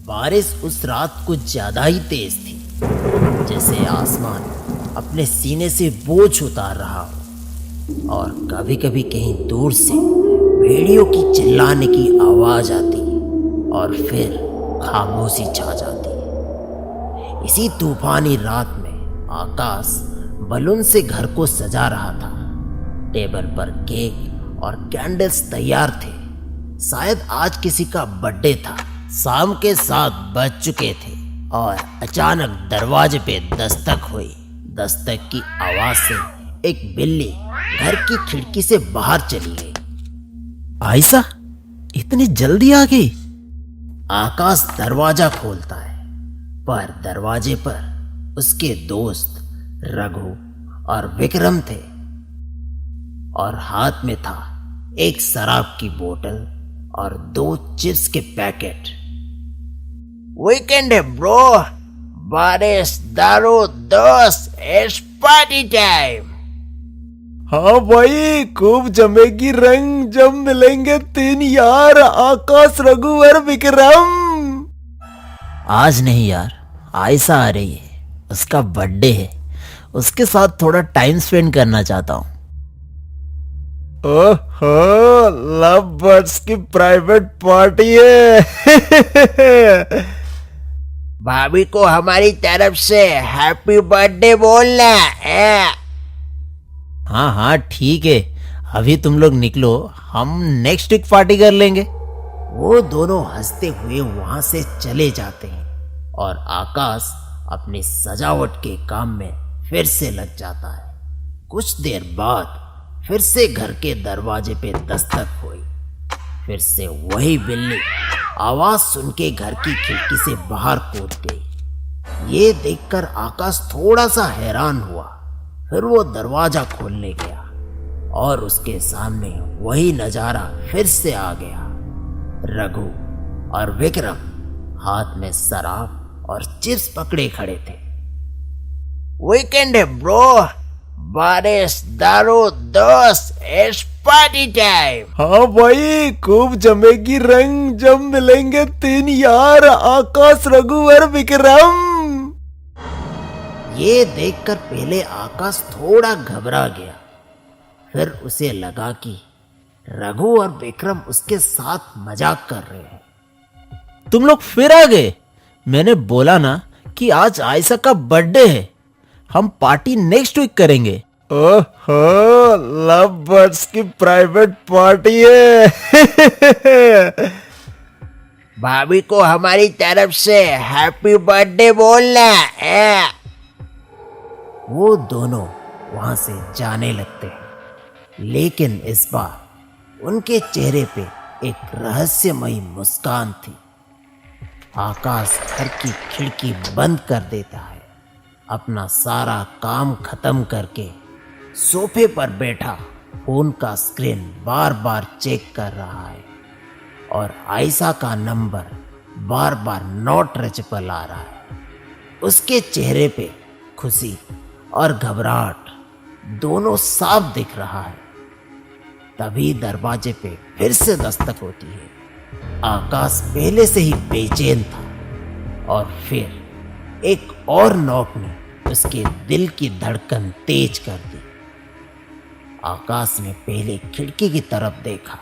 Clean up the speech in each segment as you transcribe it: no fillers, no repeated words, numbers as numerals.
बारिश उस रात कुछ ज्यादा ही तेज थी, जैसे आसमान अपने सीने से बोझ उतार रहा हो। और कभी कभी कहीं दूर से भेड़ियों की चिल्लाने की आवाज आती और फिर खामोशी छा जाती। इसी तूफानी रात में आकाश बलून से घर को सजा रहा था। टेबल पर केक और कैंडल्स तैयार थे। शायद आज किसी का बर्थडे था। शाम के 7 बज चुके थे और अचानक दरवाजे पे दस्तक हुई। दस्तक की आवाज से एक बिल्ली घर की खिड़की से बाहर चली गई। आयशा, इतनी जल्दी आ गई? आकाश दरवाजा खोलता है, पर दरवाजे पर उसके दोस्त रघु और विक्रम थे और हाथ में था एक शराब की बोतल और 2 चिप्स के पैकेट। वीकेंड है ब्रो, बारिश, दारू, दोस्त, इट्स पार्टी टाइम। हाँ भाई, खूब जमेगी रंग जब मिलेंगे 3 यार, आकाश, रघु और विक्रम। आज नहीं यार, आयशा आ रही है, उसका बर्थडे है, उसके साथ थोड़ा टाइम स्पेंड करना चाहता हूँ। ओहो, लव बर्ड्स की प्राइवेट पार्टी है। भाभी को हमारी तरफ से हैप्पी बर्थडे बोलना है। हाँ हाँ ठीक है, अभी तुम लोग निकलो, हम नेक्स्ट वीक पार्टी कर लेंगे। वो दोनों हंसते हुए वहां से चले जाते हैं और आकाश अपनी सजावट के काम में फिर से लग जाता है। कुछ देर बाद फिर से घर के दरवाजे पे दस्तक हुई। फिर से वही बिल्ली आवाज सुन के घर की खिड़की से बाहर कूद गई। ये देखकर आकाश थोड़ा सा हैरान हुआ। फिर वो दरवाजा खोलने गया और उसके सामने वही नजारा फिर से आ गया। रघु और विक्रम हाथ में शराब और चिप्स पकड़े खड़े थे। वीकेंड है ब्रो, बारिश, दारू, दोस्त, इट्स पार्टी टाइम। हाँ भाई, खूब जमेगी रंग जब मिलेंगे 3 यार, आकाश, रघु और विक्रम। ये देखकर पहले आकाश थोड़ा घबरा गया। फिर उसे लगा कि रघु और विक्रम उसके साथ मजाक कर रहे हैं। तुम लोग फिर आ गए? मैंने बोला ना कि आज आयशा का बर्थडे है, हम पार्टी नेक्स्ट वीक करेंगे। ओहो, लव बर्ड्स की प्राइवेट पार्टी है। भाभी को हमारी तरफ से हैप्पी बर्थडे बोलना है। वो दोनों वहां से जाने लगते हैं, लेकिन इस बार उनके चेहरे पे एक रहस्यमयी मुस्कान थी। आकाश घर की खिड़की बंद कर देता है। अपना सारा काम खत्म करके सोफे पर बैठा फोन का स्क्रीन बार बार चेक कर रहा है और आयशा का नंबर बार बार नॉट रीचेबल आ रहा है। उसके चेहरे पे खुशी और घबराहट दोनों साफ दिख रहा है। तभी दरवाजे पे फिर से दस्तक होती है। आकाश पहले से ही बेचैन था और फिर एक और नॉक ने उसके दिल की धड़कन तेज कर दी। आकाश ने पहले खिड़की की तरफ देखा,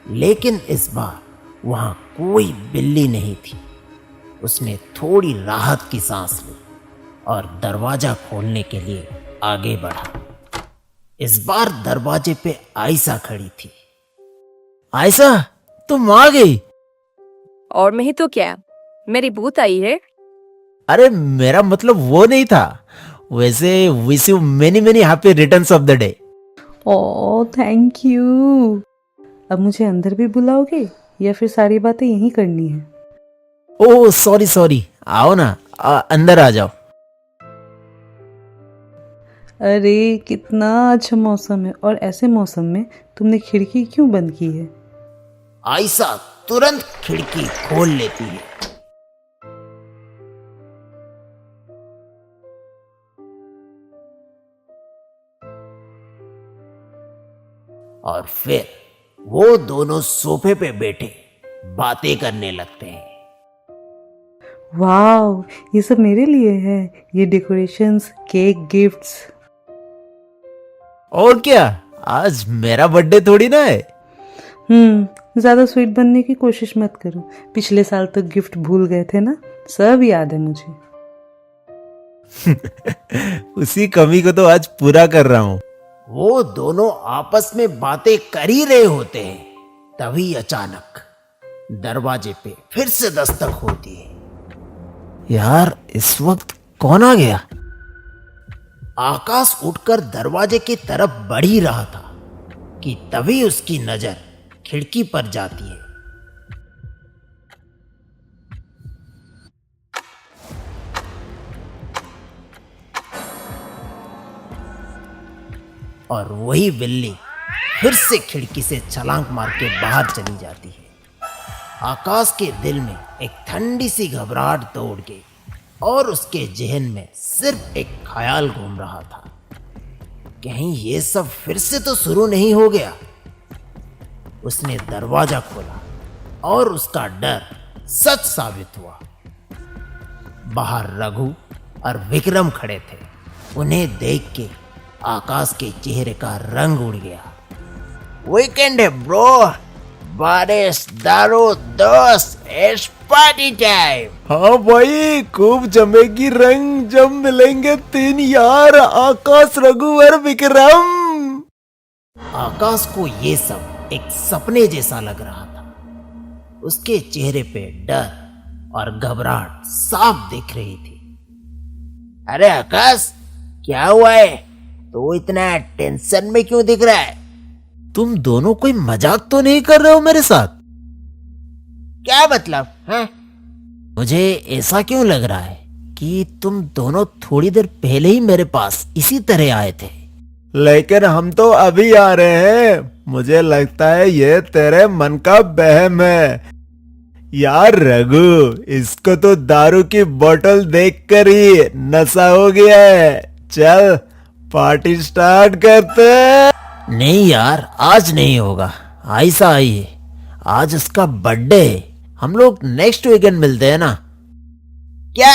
लेकिन इस बार वहां कोई बिल्ली नहीं थी। उसने थोड़ी राहत की सांस ली और दरवाजा खोलने के लिए आगे बढ़ा। इस बार दरवाजे पे आयशा खड़ी थी। आयशा, तुम आ गई? और नहीं तो क्या, मेरी भूत आई है। अरे मेरा मतलब वो नहीं था, वैसे wish you many many happy returns of the day. Oh thank you. अब मुझे अंदर भी बुलाओगे या फिर सारी बातें यहीं करनी है? ओह सॉरी सॉरी, आओ ना, अंदर आ जाओ। अरे कितना अच्छा मौसम है, और ऐसे मौसम में तुमने खिड़की क्यों बंद की है? आयशा तुरंत खिड़की खोल लेती है। और फिर वो दोनों सोफे पे बैठे बातें करने लगते हैं। वाह, ये सब मेरे लिए है। ये डेकोरेशंस, केक, गिफ्ट्स। और क्या, आज मेरा बर्थडे थोड़ी ना है। ज्यादा स्वीट बनने की कोशिश मत करो। पिछले साल तो गिफ्ट भूल गए थे ना, सब याद है मुझे। उसी कमी को तो आज पूरा कर रहा हूँ। वो दोनों आपस में बातें कर ही रहे होते हैं, तभी अचानक दरवाजे पे फिर से दस्तक होती है। यार, इस वक्त कौन आ गया? आकाश उठकर दरवाजे की तरफ बढ़ ही रहा था कि तभी उसकी नजर खिड़की पर जाती है। और वही बिल्ली फिर से खिड़की से छलांग मार के बाहर चली जाती है। आकाश के दिल में एक ठंडी सी घबराहट दौड़ गई और उसके जहन में सिर्फ एक ख्याल घूम रहा था, कहीं ये सब फिर से तो शुरू नहीं हो गया। उसने दरवाजा खोला और उसका डर सच साबित हुआ। बाहर रघु और विक्रम खड़े थे। उन्हें देख के आकाश के चेहरे का रंग उड़ गया। वीकेंड है ब्रो, बारिश, दारू, दोस्त, इट्स पार्टी टाइम। हाँ भाई, खूब जमेगी रंग जब मिलेंगे तीन यार, आकाश, रघु और विक्रम। आकाश को ये सब एक सपने जैसा लग रहा था। उसके चेहरे पे डर और घबराहट साफ दिख रही थी। अरे आकाश, क्या हुआ है? तो इतना टेंशन में क्यों दिख रहा है? तुम दोनों कोई मजाक तो नहीं कर रहे हो मेरे साथ? क्या मतलब है? मुझे ऐसा क्यों लग रहा है कि तुम दोनों थोड़ी देर पहले ही मेरे पास इसी तरह आए थे। लेकिन हम तो अभी आ रहे हैं। मुझे लगता है ये तेरे मन का बहम है। यार रघु, इसको तो दारू की बोतल देखकर ही नशा हो गया है। चल पार्टी स्टार्ट करते हैं। नहीं यार, आज नहीं होगा। आयशा आई है, आज उसका बर्थडे है। हम लोग नेक्स्ट वीकेंड मिलते हैं ना। क्या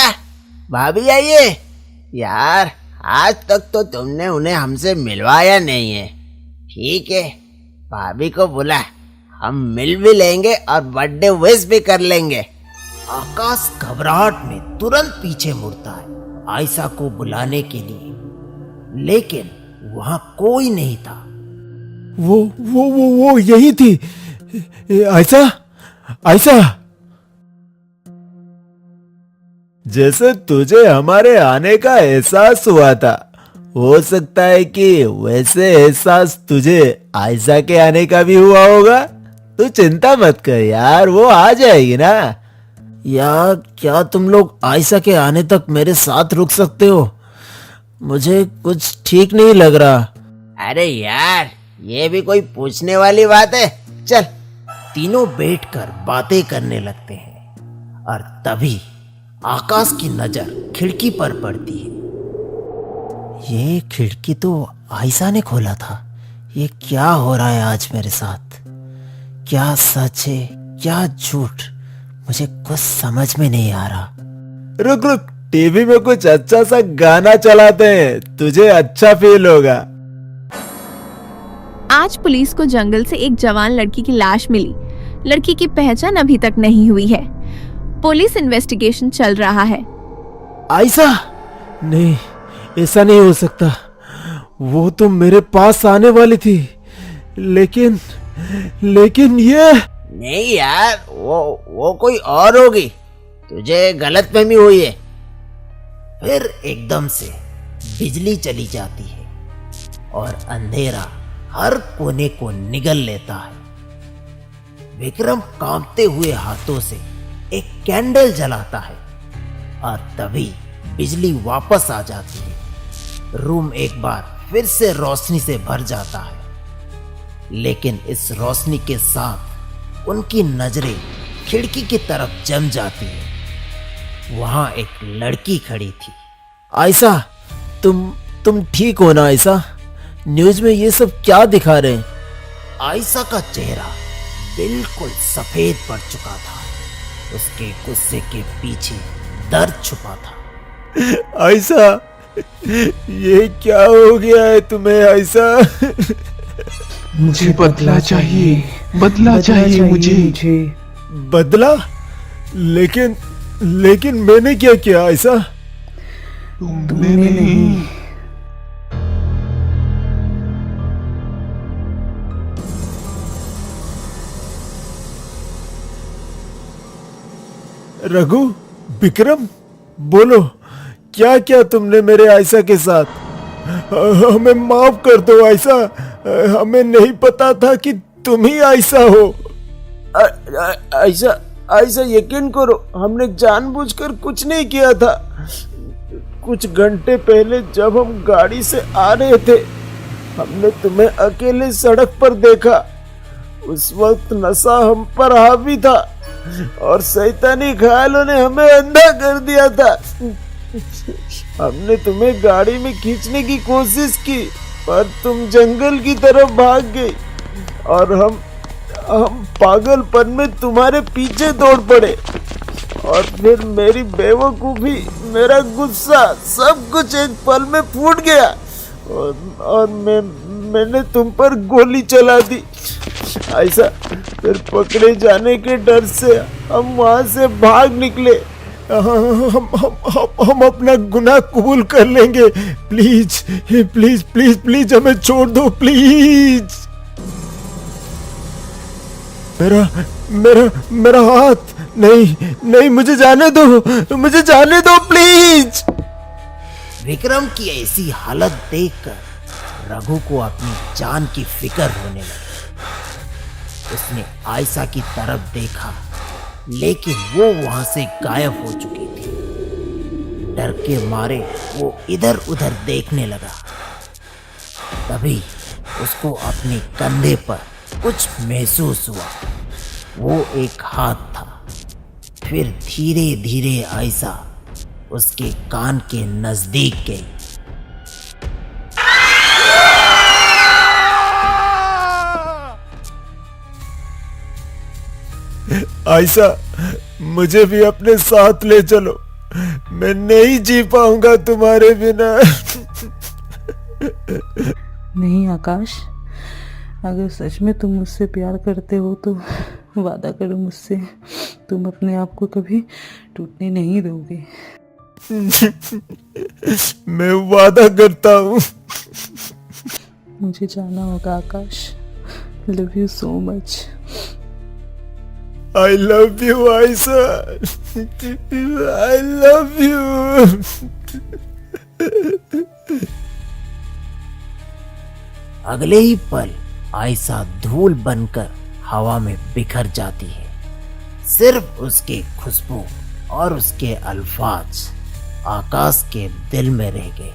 भाभी आई है? यार आज तक तो तुमने उन्हें हमसे मिलवाया नहीं है। ठीक है, भाभी को बुला, हम मिल भी लेंगे और बर्थडे विश भी कर लेंगे। आकाश घबराहट में तुरंत पीछे मुड़ता है आयशा को बुलाने के लिए, लेकिन वहां कोई नहीं था। वो यही थी। आयशा, आयशा, जैसे तुझे हमारे आने का एहसास हुआ था, हो सकता है कि वैसे एहसास तुझे आयशा के आने का भी हुआ होगा। तू चिंता मत कर यार, वो आ जाएगी ना। यार, क्या तुम लोग आयशा के आने तक मेरे साथ रुक सकते हो? मुझे कुछ ठीक नहीं लग रहा। अरे यार, ये भी कोई पूछने वाली बात है? चल। तीनों बैठकर बातें करने लगते हैं और तभी आकाश की नजर खिड़की पर पड़ती है। ये खिड़की तो आयशा ने खोला था। ये क्या हो रहा है आज मेरे साथ? क्या सच है, क्या झूठ? मुझे कुछ समझ में नहीं आ रहा। रुक रुक, टीवी में कुछ अच्छा सा गाना चलाते हैं, तुझे अच्छा फील होगा। आज पुलिस को जंगल से एक जवान लड़की की लाश मिली। लड़की की पहचान अभी तक नहीं हुई है। पुलिस इन्वेस्टिगेशन चल रहा है। आयशा? नहीं, ऐसा नहीं हो सकता। वो तो मेरे पास आने वाली थी, लेकिन ये नहीं यार, वो कोई और होगी। तुझे गलतफहमी हुई है। फिर एकदम से बिजली चली जाती है और अंधेरा हर कोने को निगल लेता है। विक्रम कांपते हुए हाथों से एक कैंडल जलाता है और तभी बिजली वापस आ जाती है। रूम एक बार फिर से रोशनी से भर जाता है, लेकिन इस रोशनी के साथ उनकी नजरें खिड़की की तरफ जम जाती है। वहां एक लड़की खड़ी थी। आयशा, तुम ठीक हो ना आयशा? न्यूज में ये सब क्या दिखा रहे हैं? आयशा का चेहरा बिल्कुल सफेद पड़ चुका था। उसके गुस्से के पीछे दर्द छुपा था। आयशा, ये क्या हो गया है तुम्हें आयशा? मुझे बदला चाहिए, बदला चाहिए मुझे। बदला? लेकिन मैंने क्या किया आयशा? तुमने नहीं। रघु, विक्रम, बोलो, क्या क्या तुमने मेरे आयशा के साथ? हमें माफ कर दो आयशा, हमें नहीं पता था कि तुम ही आयशा हो। आयशा यकीन करो, हमने जानबूझकर कुछ नहीं किया था। कुछ घंटे पहले जब हम गाड़ी से आ रहे थे, हमने तुम्हें अकेले सड़क पर देखा। उस वक्त नशा हम पर हावी था और शैतानी ख्यालों ने हमें अंधा कर दिया था। हमने तुम्हें गाड़ी में खींचने की कोशिश की, पर तुम जंगल की तरफ भाग गई और हम पागलपन में तुम्हारे पीछे दौड़ पड़े। और फिर मेरी बेवकूफी, मेरा गुस्सा, सब कुछ एक पल में फूट गया और मैंने तुम पर गोली चला दी। ऐसा फिर पकड़े जाने के डर से हम वहां से भाग निकले। हम अपना गुनाह कबूल कर लेंगे। प्लीज प्लीज प्लीज प्लीज हमें छोड़ दो प्लीज। मेरा हाथ नहीं, मुझे जाने दो प्लीज। विक्रम की ऐसी हालत देखकर रघु को अपनी जान की फिक्र होने लगी। उसने आयशा की तरफ देखा, लेकिन वो वहां से गायब हो चुकी थी। डर के मारे वो इधर उधर देखने लगा। तभी उसको अपने कंधे पर कुछ महसूस हुआ। वो एक हाथ था। फिर धीरे धीरे आयशा उसके कान के नजदीक गई। आयशा, मुझे भी अपने साथ ले चलो, मैं नहीं जी पाऊंगा तुम्हारे बिना। नहीं आकाश, अगर सच में तुम मुझसे प्यार करते हो तो वादा करो मुझसे, तुम अपने आप को कभी टूटने नहीं दोगे। मैं वादा करता हूँ। मुझे जाना होगा Akash. Love you so much. I love you, Ayesha. I love you। अगले ही पल आयशा धूल बनकर हवा में बिखर जाती है। सिर्फ उसके खुशबू और उसके अल्फाज आकाश के दिल में रह गए।